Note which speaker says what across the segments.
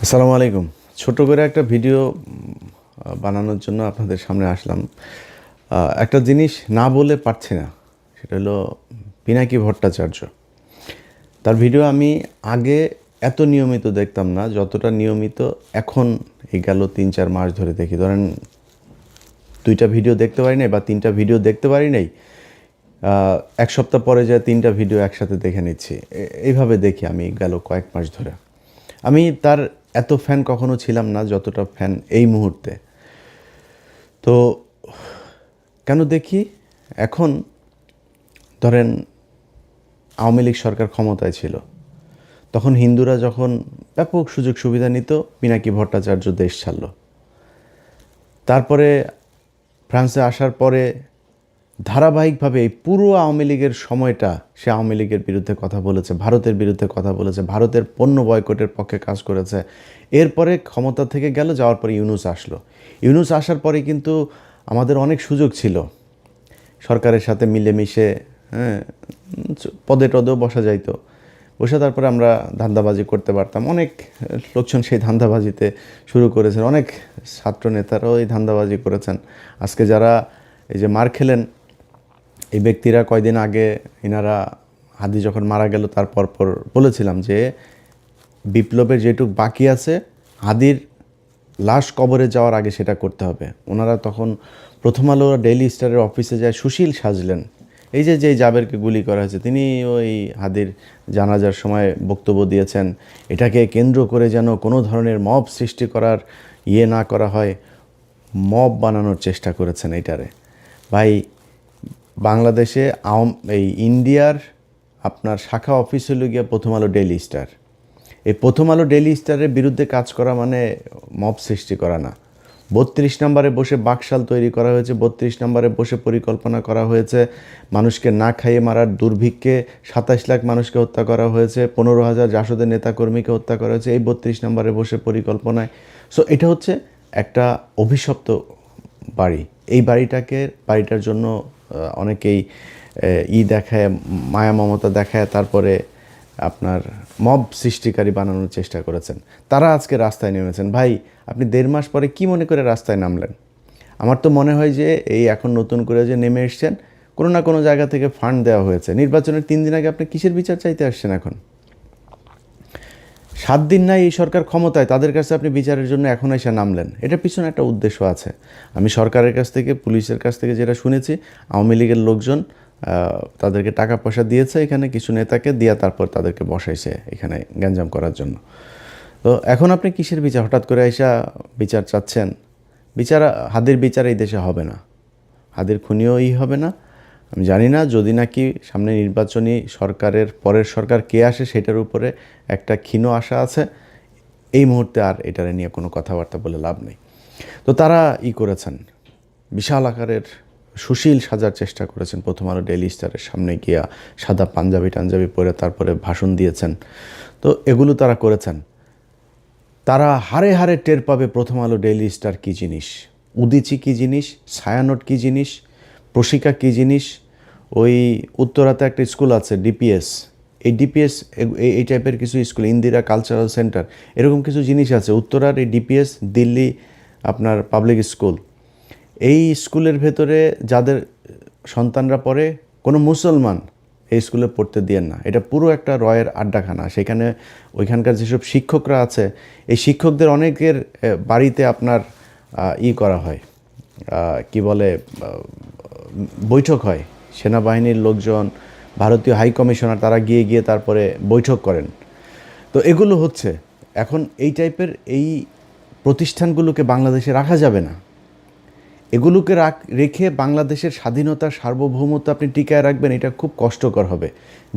Speaker 1: আসসালামু আলাইকুম। ছোট করে একটা ভিডিও বানানোর জন্য আপনাদের সামনে আসলাম। একটা জিনিস না বলে পারছি না, সেটা হলো পিনাকি ভট্টাচার্য। তার ভিডিও আমি আগে এত নিয়মিত দেখতাম না, যতটা নিয়মিত এখন এই গেল ৩-৪ মাস ধরে দেখি। ধরেন ২টা ভিডিও দেখতে পারি নাই বা ৩টা ভিডিও দেখতে পারি নাই, ১ সপ্তাহ পরে যায় ৩টা ভিডিও একসাথে দেখে নিচ্ছি। এইভাবে দেখি আমি গেল কয়েক মাস ধরে। আমি তার এত ফ্যান কখনো ছিলাম না যতটা ফ্যান এই মুহূর্তে। তো কেন দেখি এখন? ধরেন আওয়ামী লীগ সরকার ক্ষমতায় ছিল, তখন হিন্দুরা যখন ব্যাপক সুযোগ সুবিধা নিত, পিনাকি ভট্টাচার্য দেশ ছাড়ল। তারপরে ফ্রান্সে আসার পরে ধারাবাহিকভাবে এই পুরো আওয়ামী লীগের সময়টা সে আওয়ামী লীগের বিরুদ্ধে কথা বলেছে, ভারতের বিরুদ্ধে কথা বলেছে, ভারতের পণ্য বয়কটের পক্ষে কাজ করেছে। এরপরে ক্ষমতা থেকে গেল, যাওয়ার পরে ইউনূস আসলো। ইউনূস আসার পরে কিন্তু আমাদের অনেক সুযোগ ছিল সরকারের সাথে মিলেমিশে, হ্যাঁ, পদে টদেও বসা যাইতো, বসে তারপরে আমরা ধান্দাবাজি করতে পারতাম। অনেক লোকজন সেই ধান্দাবাজিতে শুরু করেছেন, অনেক ছাত্র নেতারাও এই ধান্দাবাজি করেছেন। আজকে যারা এই যে মার খেলেন, এই ব্যক্তিরা কয়দিন আগে ইনারা হাদি যখন মারা গেল তার পর বলেছিলাম যে বিপ্লবের যেটুক বাকি আছে হাদির লাশ কবরে যাওয়ার আগে সেটা করতে হবে। ওনারা তখন প্রথম আলো ডেইলি স্টারের অফিসে যায় সুশীল সাজলেন। এই যে জাবেরকে গুলি করা হয়েছে, তিনি ওই হাদির জানাজার সময় বক্তব্য দিয়েছেন, এটাকে কেন্দ্র করে যেন কোনো ধরনের মব সৃষ্টি করার না করা হয়, মব বানানোর চেষ্টা করেছেন এইটারে। ভাই, বাংলাদেশে এই ইন্ডিয়ার আপনার শাখা অফিস হলো গিয়া প্রথম আলো ডেইলি স্টার। এই প্রথম আলো ডেইলি স্টারের বিরুদ্ধে কাজ করা মানে মব সৃষ্টি করা না। ৩২ নম্বরে বসে বাকশাল তৈরি করা হয়েছে, ৩২ নম্বরে বসে পরিকল্পনা করা হয়েছে মানুষকে না খাইয়ে মারার। দুর্ভিক্ষে ২৭ লাখ মানুষকে হত্যা করা হয়েছে, ১৫,০০০ জাসদের নেতাকর্মীকে হত্যা করা হয়েছে এই ৩২ নম্বরে বসে পরিকল্পনায়। সো এটা হচ্ছে একটা অভিশপ্ত বাড়ি। এই বাড়িটার জন্য অনেকেই দেখায়, মায়া মমতা দেখায়, তারপরে আপনার মব সৃষ্টিকারী বানানোর চেষ্টা করেছেন। তারা আজকে রাস্তায় নেমেছেন। ভাই, আপনি ১.৫ মাস পরে কি মনে করে রাস্তায় নামলেন? আমার তো মনে হয় যে এই এখন নতুন করে যে নেমে এসছেন, কোনো না কোনো জায়গা থেকে ফান্ড দেওয়া হয়েছে। নির্বাচনের ৩ দিন আগে আপনি কিসের বিচার চাইতে আসছেন এখন? ৭ দিন নাই এই সরকার ক্ষমতায়, তাদের কাছে আপনি বিচারের জন্য এখন এসে নামলেন। এটার পিছনে একটা উদ্দেশ্য আছে। আমি সরকারের কাছ থেকে, পুলিশের কাছ থেকে যেটা শুনেছি, আওয়ামী লীগের লোকজন তাদেরকে টাকা পয়সা দিয়েছে এখানে কিছু নেতাকে দিয়া, তারপর তাদেরকে বসাইছে এখানে গ্যাঞ্জাম করার জন্য। তো এখন আপনি কিসের বিচার? হঠাৎ করে আইসা বিচার চাচ্ছেন? হাদির বিচার এই দেশে হবে না, হাদির খুনিও হবে না। আমি জানি না, যদি নাকি সামনে নির্বাচনী সরকারের পরের সরকার কে আসে সেটার উপরে একটা ক্ষীণ আশা আছে। এই মুহূর্তে আর এটারে নিয়ে কোনো কথাবার্তা বলে লাভ নেই। তো তারা করেছেন, বিশাল আকারের সুশীল সাজার চেষ্টা করেছেন। প্রথম আলো ডেইলি স্টারের সামনে গিয়া সাদা পাঞ্জাবি পরে তারপরে ভাষণ দিয়েছেন। তো এগুলো তারা করেছেন। তারা হাড়ে হাড়ে টের পাবে প্রথম আলো ডেইলি স্টার কী জিনিস, উদীচী কী জিনিস, ছায়ানট কী জিনিস, প্রশিকা কী জিনিস। ওই উত্তরাতে একটা স্কুল আছে ডিপিএস, এই ডিপিএস এই টাইপের কিছু স্কুল, ইন্দিরা কালচারাল সেন্টার, এরকম কিছু জিনিস আছে উত্তরার। এই ডিপিএস দিল্লি আপনার পাবলিক স্কুল, এই স্কুলের ভেতরে যাদের সন্তানরা পড়ে, কোনো মুসলমান এই স্কুলে পড়তে দিয়েন না। এটা পুরো একটা রয়ের আড্ডাখানা। সেখানে ওইখানকার যেসব শিক্ষকরা আছে, এই শিক্ষকদের অনেকের বাড়িতে আপনার করা হয়, কি বলে, বৈঠক হয়। সেনাবাহিনীর লোকজন, ভারতীয় হাই কমিশনার, তারা গিয়ে তারপরে বৈঠক করেন। তো এগুলো হচ্ছে এখন এই টাইপের এই প্রতিষ্ঠানগুলোকে বাংলাদেশে রাখা যাবে না। এগুলোকে রেখে বাংলাদেশের স্বাধীনতা, সার্বভৌমত্ব আপনি টিকায় রাখবেন, এটা খুব কষ্টকর হবে।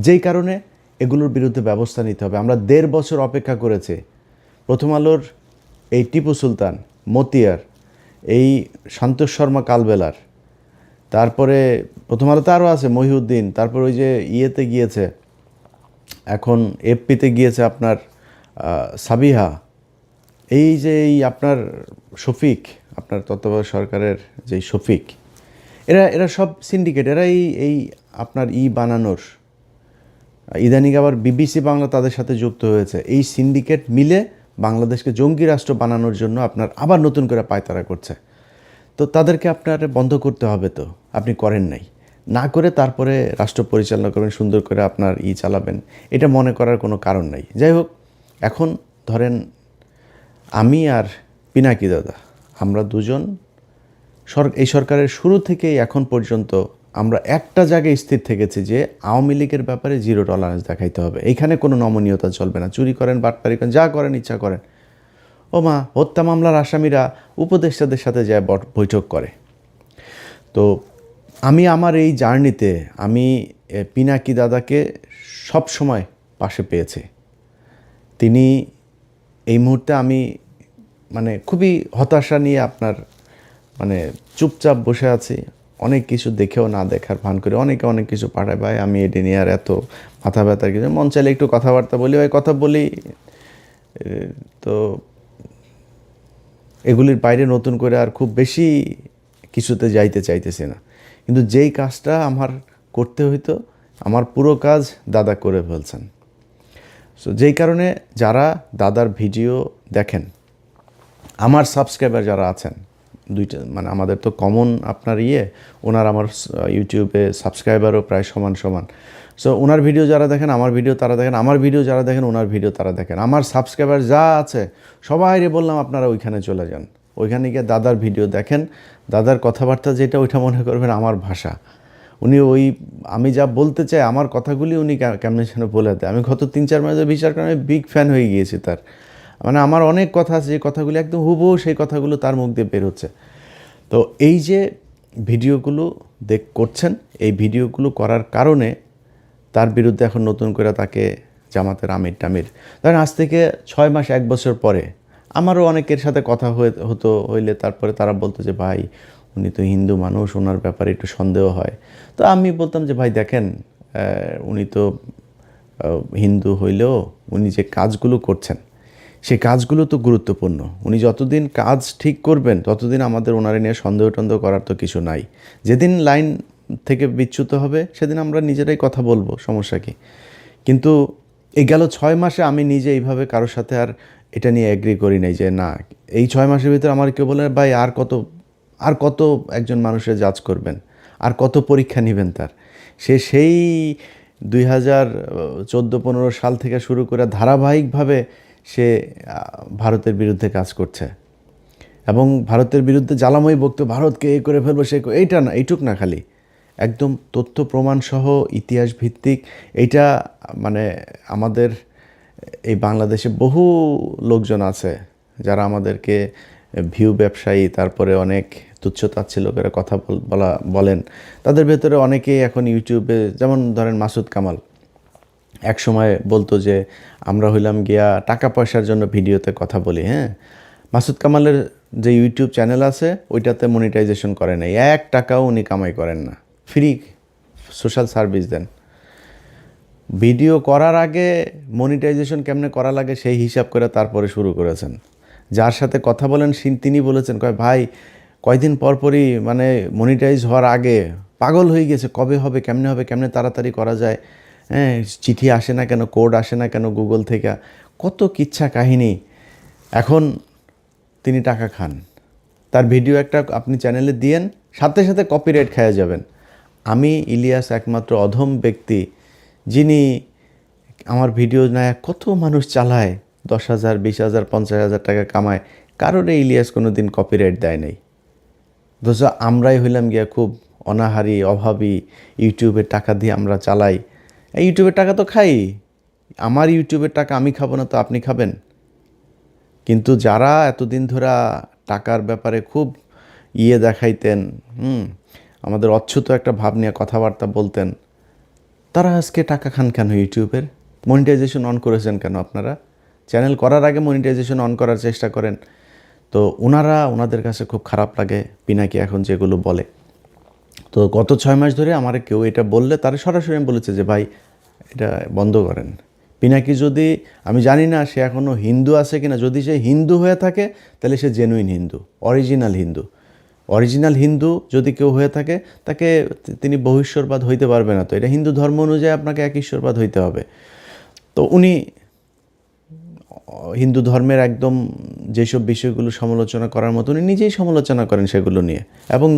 Speaker 1: যেই কারণে এগুলোর বিরুদ্ধে ব্যবস্থা নিতে হবে। আমরা ১.৫ বছর অপেক্ষা করেছি। প্রথম আলোর এই টিপু সুলতান, মতিয়ার, এই সন্তোষ শর্মা কালবেলার, তারপরে প্রথম আলোতে আরও আছে মহিউদ্দিন, তারপর ওই যে গিয়েছে, এখন এফপিতে গিয়েছে আপনার সাবিহা, এই যে আপনার শফিক, আপনার তত্ত্বাবধায়ক সরকারের যেই শফিক, এরা সব সিন্ডিকেট। এরা এই আপনার বানানোর, ইদানিং আবার বিবিসি বাংলা তাদের সাথে যুক্ত হয়েছে। এই সিন্ডিকেট মিলে বাংলাদেশকে জঙ্গি রাষ্ট্র বানানোর জন্য আপনার আবার নতুন করে পায়তারা করছে। তো তাদেরকে আপনার বন্ধ করতে হবে, তো আপনি করেন নাই, না করে তারপরে রাষ্ট্র পরিচালনা করবেন, সুন্দর করে আপনার চালাবেন, এটা মনে করার কোনো কারণ নাই। যাই হোক, এখন ধরেন আমি আর পিনাকি দাদা, আমরা দুজন এই সরকারের শুরু থেকেই এখন পর্যন্ত আমরা একটা জায়গায় স্থির থেকেছি যে আওয়ামী লীগের ব্যাপারে জিরো টলারেন্স দেখাইতে হবে। এইখানে কোনো নমনীয়তা চলবে না। চুরি করেন, বাটপারি করেন, যা করেন ইচ্ছা করেন। ও মা, হত্যা মামলার আসামিরা উপদেষ্টাদের সাথে যায় বৈঠক করে। তো আমি আমার এই জার্নিতে আমি পিনাকি দাদাকে সব সময় পাশে পেয়েছি। তিনি এই মুহূর্তে আমি মানে খুবই হতাশা নিয়ে আপনার মানে চুপচাপ বসে আছি। অনেক কিছু দেখেও না দেখার ভান করে অনেকে অনেক কিছু পাঠায়, ভাই আমি এটি নিয়ে আর এত মাথা ব্যথার কিছু, মন চাইলে একটু কথাবার্তা বলি, ওই কথা বলি। তো এগুলির বাইরে নতুন করে আর খুব বেশি কিছুতে যাইতে চাইতেছি না। কিন্তু যেই কাজটা আমার করতে হইতো, আমার পুরো কাজ দাদা করে ফেলছেন। সো যেই কারণে যারা দাদার ভিডিও দেখেন, আমার সাবস্ক্রাইবার যারা আছেন, দুইটা মানে আমাদের তো কমন আপনার ওনার আমার ইউটিউবে সাবস্ক্রাইবারও প্রায় সমান সমান। সো ওনার ভিডিও যারা দেখেন, আমার ভিডিও তারা দেখেন, আমার ভিডিও যারা দেখেন, ওনার ভিডিও তারা দেখেন। আমার সাবস্ক্রাইবার যা আছে সবাইরে বললাম আপনারা ওইখানে চলে যান, ওইখানে গিয়ে দাদার ভিডিও দেখেন। দাদার কথাবার্তা যেটা, ওইটা মনে করবেন আমার ভাষা। উনি আমি যা বলতে চাই, আমার কথাগুলি উনি কেমন যেন বলে দেয়। আমি গত 3-4 মাসে বিচার করে আমি বিগ ফ্যান হয়ে গিয়েছি তার। মানে আমার অনেক কথা আছে যে কথাগুলি একদম হুবহু সেই কথাগুলো তার মুখ দিয়ে বের হচ্ছে। তো এই যে ভিডিওগুলো করছেন, এই ভিডিওগুলো করার কারণে তার বিরুদ্ধে এখন নতুন করে তাকে জামাতের আমির টামির, ধরেন আজ থেকে 6 মাস 1 বছর পরে আমারও অনেকের সাথে কথা হইলে তারপরে তারা বলতো যে ভাই উনি তো হিন্দু মানুষ, ওনার ব্যাপারে একটু সন্দেহ হয়। তো আমি বলতাম যে ভাই দেখেন, উনি তো হিন্দু হইলেও উনি যে কাজগুলো করছেন সেই কাজগুলো তো গুরুত্বপূর্ণ। উনি যতদিন কাজ ঠিক করবেন ততদিন আমাদের ওনারে নিয়ে সন্দেহ টন্দেহ করার তো কিছু নাই। যেদিন লাইন থেকে বিচ্যুত হবে সেদিন আমরা নিজেরাই কথা বলবো, সমস্যা কি। কিন্তু এই গেল 6 মাসে আমি নিজে এইভাবে কারোর সাথে আর এটা নিয়ে এগ্রি করি নাই যে না, এই 6 মাসের ভিতরে আমার কেউ বলে ভাই আর কত একজন মানুষের জাজ করবেন, আর কত পরীক্ষা নেবেন তার। সেই 2014-15 সাল থেকে শুরু করে ধারাবাহিকভাবে সে ভারতের বিরুদ্ধে কাজ করছে এবং ভারতের বিরুদ্ধে জ্বালাময়ী বক্তব্য, ভারতকে এই করে ফেলবো সে, এইটা না, এইটুক না, খালি একদম তথ্য প্রমাণ সহ ইতিহাস ভিত্তিক। এইটা মানে আমাদের এই বাংলাদেশে বহু লোকজন আছে যারা আমাদেরকে ভিউ ব্যবসায়ী, তারপরে অনেক তুচ্ছতাচ্ছিল্য করে কথা বলেন। তাদের ভেতরে অনেকেই এখন ইউটিউবে, যেমন ধরেন মাসুদ কামাল এক সময় বলতো যে আমরা হইলাম গিয়া টাকা পয়সার জন্য ভিডিওতে কথা বলি। হ্যাঁ, মাসুদ কামালের যে ইউটিউব চ্যানেল আছে ওইটাতে মনিটাইজেশন করে নাই, 1 টাকাও উনি কামাই করেন না, ফ্রি সোশ্যাল সার্ভিস দেন। ভিডিও করার আগে মনিটাইজেশন কেমনে করা লাগে সেই হিসাব করে তারপরে শুরু করেছেন। যার সাথে কথা বলেন তিনি বলেছেন, ভাই কয়দিন পরপরই মানে মনিটাইজ হওয়ার আগে পাগল হয়ে গেছে, কবে হবে, কেমনে তাড়াতাড়ি করা যায়, হ্যাঁ, চিঠি আসে না কেন, কোড আসে না কেন গুগল থেকে, কত কিচ্ছা কাহিনী। এখন তিনি টাকা খান, তার ভিডিও একটা আপনি চ্যানেলে দিয়েন, সাথে সাথে কপিরাইট খেয়ে যাবেন। আমি ইলিয়াস একমাত্র অধম ব্যক্তি যিনি আমার ভিডিও নেয় কত মানুষ চালায়, 10,000, 20,000, 50,000 টাকা কামায়, কারোর ইলিয়াস কোনো দিন কপিরাইট দেয় নাই। অথচ আমরাই হইলাম গিয়া খুব অনাহারি, অভাবী, ইউটিউবের টাকা দিয়ে আমরা চালাই। এই ইউটিউবের টাকা তো খাই, আমার ইউটিউবের টাকা আমি খাবো না তো আপনি খাবেন? কিন্তু যারা এতদিন ধরে টাকার ব্যাপারে খুব দেখাইতেন, আমাদের অচ্ছুত একটা ভাব নিয়ে কথাবার্তা বলতেন, তারা আজকে টাকা খান কেন? ইউটিউবের মনিটাইজেশন অন করেছেন কেন আপনারা? চ্যানেল করার আগে মনিটাইজেশন অন করার চেষ্টা করেন। তো ওনাদের কাছে খুব খারাপ লাগে পিনাকি এখন যেগুলো বলে। তো গত 6 মাস ধরে আমার কেউ এটা বললে তারা সরাসরি বলেছে যে ভাই এটা বন্ধ করেন। পিনাকি যদি, আমি জানি না সে এখনও হিন্দু আছে কিনা, যদি সে হিন্দু হয়ে থাকে তাহলে সে জেনুইন হিন্দু, অরিজিনাল হিন্দু যদি কেউ হয়ে থাকে তাকে তিনি বহুশ্বরবাদ হইতে পারবে না। তো এটা হিন্দু ধর্ম অনুযায়ী আপনাকে এক ঈশ্বরবাদ হইতে হবে। তো উনি হিন্দু ধর্মের একদম যেসব বিষয়গুলো সমালোচনা করার মতো উনি নিজেই সমালোচনা করেন সেগুলো নিয়ে, এবং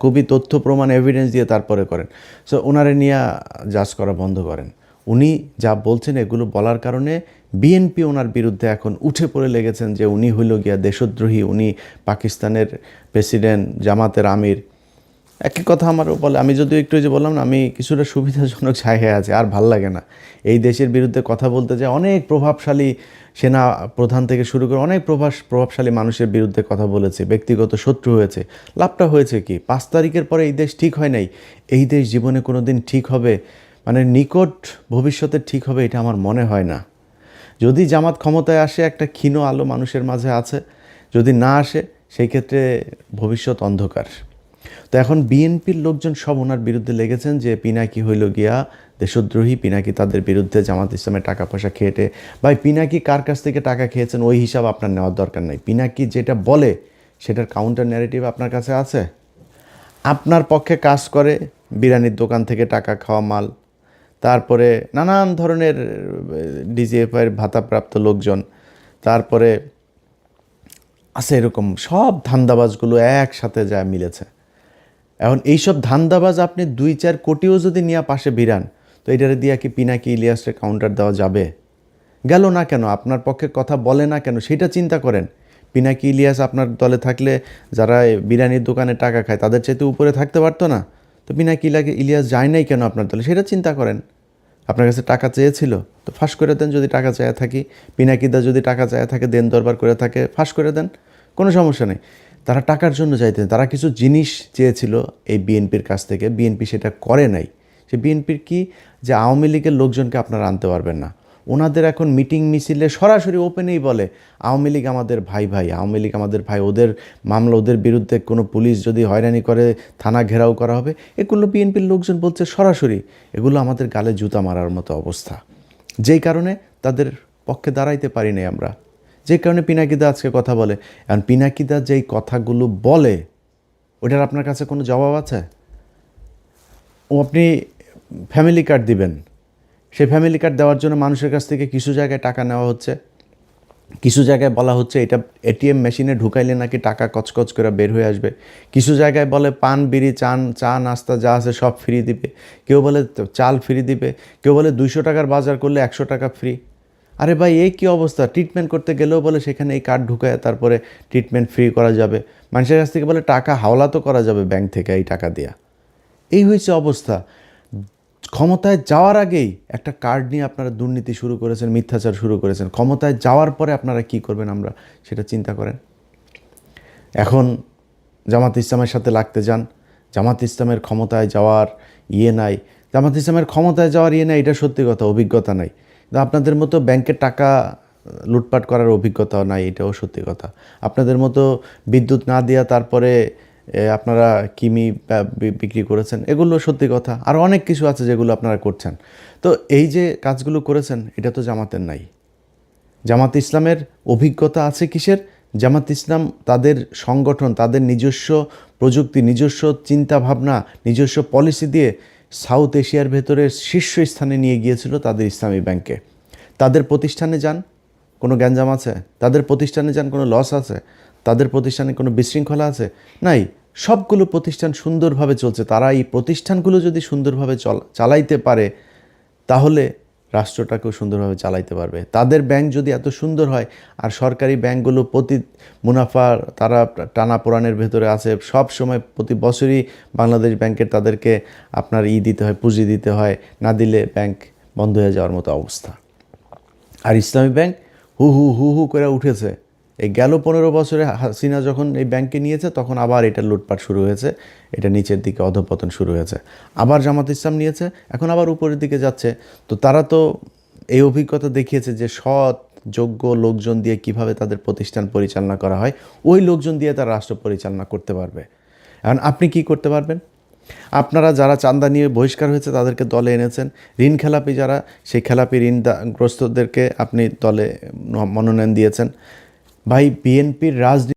Speaker 1: খুবই তথ্য প্রমাণ এভিডেন্স দিয়ে তারপরে করেন। সো ওনারে নিয়ে জাজ করা বন্ধ করেন। উনি যা বলছেন এগুলো বলার কারণে বিএনপি ওনার বিরুদ্ধে এখন উঠে পড়ে লেগেছেন যে উনি হইল গিয়া দেশদ্রোহী, উনি পাকিস্তানের প্রেসিডেন্ট, জামাতের আমির। একই কথা আমারও বলে। আমি যদিও একটু যে বললাম না, আমি কিছুটা সুবিধাজনক জায়গায় আছে, আর ভাল লাগে না এই দেশের বিরুদ্ধে কথা বলতে, যে অনেক প্রভাবশালী সেনা প্রধান থেকে শুরু করে অনেক প্রভাবশালী মানুষের বিরুদ্ধে কথা বলেছে, ব্যক্তিগত শত্রু হয়েছে। লাভটা হয়েছে কি? 5 তারিখের পরে এই দেশ ঠিক হয় নাই। এই দেশ জীবনে কোনো দিন ঠিক হবে, মানে নিকট ভবিষ্যতে ঠিক হবে, এটা আমার মনে হয় না। যদি জামাত ক্ষমতায় আসে, একটা ক্ষীণ আলো মানুষের মাঝে আছে। যদি না আসে, সেই ক্ষেত্রে ভবিষ্যৎ অন্ধকার। তো এখন বিএনপির লোকজন সব ওনার বিরুদ্ধে লেগেছেন যে পিনাকি হইল গিয়া দেশদ্রোহী, পিনাকি তাদের বিরুদ্ধে জামাত ইসলামের টাকা পয়সা খেয়েটে। ভাই, পিনাকি কার কাছ থেকে টাকা খেয়েছেন ওই হিসাব আপনার নেওয়ার দরকার নাই। পিনাকি যেটা বলে সেটার কাউন্টার ন্যারেটিভ আপনার কাছে আছে। আপনার পক্ষে কাজ করে বিরিয়ানির দোকান থেকে টাকা খাওয়া মাল, তারপরে নানান ধরনের ডিজিএফআইয়ের ভাতাপ্রাপ্ত লোকজন, তারপরে আছে এরকম সব ধান্দাবাজগুলো একসাথে যা মিলেছে। এখন এইসব ধান্দাবাজ আপনি 2-4 কোটিও যদি নিয়ে পাশে ভিড়ান, তো এটারে দিয়া কি পিনাকি ইলিয়াসের কাউন্টার দেওয়া যাবে? গেল না কেন? আপনার পক্ষে কথা বলে না কেন? সেটা চিন্তা করেন। পিনাকি ইলিয়াস আপনার দলে থাকলে যারা বিরিয়ানির দোকানে টাকা খায় তাদের চাইতে উপরে থাকতে পারতো না? তো পিনাকি ইলিয়াস যায় নাই কেন আপনার দলে? সেটা চিন্তা করেন। আপনার কাছে টাকা চেয়েছিল, তো ফাঁস করে দেন। যদি টাকা চেয়ে থাকি, পিনাকিদা যদি টাকা চেয়ে থাকে, দেন দরবার করে থাকে, ফাঁস করে দেন, কোনো সমস্যা নেই। তারা টাকার জন্য চাইতেন, তারা কিছু জিনিস চেয়েছিল এই বিএনপির কাছ থেকে, বিএনপি সেটা করে নাই। সে বিএনপির কি, যে আওয়ামী লীগের লোকজনকে আপনারা আনতে পারবেন না। ওনাদের এখন মিটিং মিছিলে সরাসরি ওপেনেই বলে আওয়ামী লীগ আমাদের ভাই ভাই, আওয়ামী লীগ আমাদের ভাই, ওদের মামলা, ওদের বিরুদ্ধে কোনো পুলিশ যদি হয়রানি করে থানা ঘেরাও করা হবে। এগুলো বিএনপির লোকজন বলছে সরাসরি। এগুলো আমাদের গালে জুতা মারার মতো অবস্থা, যেই কারণে তাদের পক্ষে দাঁড়াইতে পারি নাই আমরা, যে কারণে পিনাকিদা আজকে কথা বলে। এখন পিনাকিদা যেই কথাগুলো বলে, ওটার আপনার কাছে কোনো জবাব আছে? ও আপনি ফ্যামিলি কার্ড দিবেন, সেই ফ্যামিলি কার্ড দেওয়ার জন্য মানুষের কাছ থেকে কিছু জায়গায় টাকা নেওয়া হচ্ছে, কিছু জায়গায় বলা হচ্ছে এটা এটিএম মেশিনে ঢুকাইলে নাকি টাকা কচকচ করে বের হয়ে আসবে, কিছু জায়গায় বলে পান বিড়ি চা নাস্তা যা আছে সব ফ্রি দিবে, কেউ বলে চাল ফ্রি দিবে, কেউ বলে 200 টাকার বাজার করলে 100 টাকা ফ্রি। আরে ভাই, এই কী অবস্থা? ট্রিটমেন্ট করতে গেলেও বলে সেখানে এই কার্ড ঢুকায় তারপরে ট্রিটমেন্ট ফ্রি করা যাবে। মানুষের কাছ থেকে বলে টাকা হাওলা তো করা যাবে ব্যাংক থেকে এই টাকা দিয়া। এই হয়েছে অবস্থা। ক্ষমতায় যাওয়ার আগেই একটা কার্ড নিয়ে আপনারা দুর্নীতি শুরু করেছেন, মিথ্যাচার শুরু করেছেন। ক্ষমতায় যাওয়ার পরে আপনারা কি করবেন আমরা সেটা চিন্তা করেন। এখন জামাত ইসলামের সাথে লাগতে যান, জামাত ইসলামের ক্ষমতায় যাওয়ার নাই, জামাত ইসলামের ক্ষমতায় যাওয়ার নাই, এটা সত্যি কথা, অভিজ্ঞতা নাই। আপনাদের মতো ব্যাংকের টাকা লুটপাট করার অভিজ্ঞতাও নাই, এটাও সত্যি কথা। আপনাদের মতো বিদ্যুৎ না দেওয়া তারপরে আপনারা কিমি বিক্রি করেছেন, এগুলো সত্যি কথা। আর অনেক কিছু আছে যেগুলো আপনারা করছেন। তো এই যে কাজগুলো করেছেন, এটা তো জামাতের নাই। জামাত ইসলামের অভিজ্ঞতা আছে কিসের? জামাত ইসলাম তাদের সংগঠন, তাদের নিজস্ব প্রযুক্তি, নিজস্ব চিন্তা ভাবনা, নিজস্ব পলিসি দিয়ে সাউথ এশিয়ার ভেতরে শীর্ষস্থানে নিয়ে গিয়েছিল তাদের ইসলামী ব্যাংকে। তাদের প্রতিষ্ঠানে যান, কোনো গ্যাঞ্জাম আছে? তাদের প্রতিষ্ঠানে যান, কোনো লস আছে? তাদের প্রতিষ্ঠানে কোনো বিশৃঙ্খলা আছে? নাই। সবগুলো প্রতিষ্ঠান সুন্দরভাবে চলছে। তারা এই প্রতিষ্ঠানগুলো যদি সুন্দরভাবে চালাইতে পারে, তাহলে রাষ্ট্রটাকেও সুন্দরভাবে চালাইতে পারবে। তাদের ব্যাংক যদি এত সুন্দর হয়, আর সরকারি ব্যাংকগুলো প্রতি মুনাফা তারা টানাপোড়ানের ভেতরে আছে, সব সময় প্রতি বছরই বাংলাদেশ ব্যাংকের তাদেরকে আপনার দিতে হয়, পুঁজি দিতে হয়, না দিলে ব্যাংক বন্ধ হয়ে যাওয়ার মতো অবস্থা। আর ইসলামী ব্যাংক হু হু হু হু করে উঠেছে। এই গেল 15 বছরে হাসিনা যখন এই ব্যাংকে নিয়েছে, তখন আবার এটা লুটপাট শুরু হয়েছে, এটা নিচের দিকে অধঃপতন শুরু হয়েছে। আবার জামাত ইসলাম নিয়েছে, এখন আবার উপরের দিকে যাচ্ছে। তো তারা তো এই অভিজ্ঞতা দেখিয়েছে যে সৎ যোগ্য লোকজন দিয়ে কিভাবে তাদের প্রতিষ্ঠান পরিচালনা করা হয়, ওই লোকজন দিয়ে তারা রাষ্ট্র পরিচালনা করতে পারবে। এখন আপনি কি করতে পারবেন? আপনারা যারা চাঁদা নিয়ে বহিষ্কার হয়েছে তাদেরকে দলে এনেছেন, ঋণ খেলাপি যারা, সেই খেলাপি ঋণগ্রস্তদেরকে আপনি দলে মনোনয়ন দিয়েছেন। ভাই, বিএনপির রাজনীতি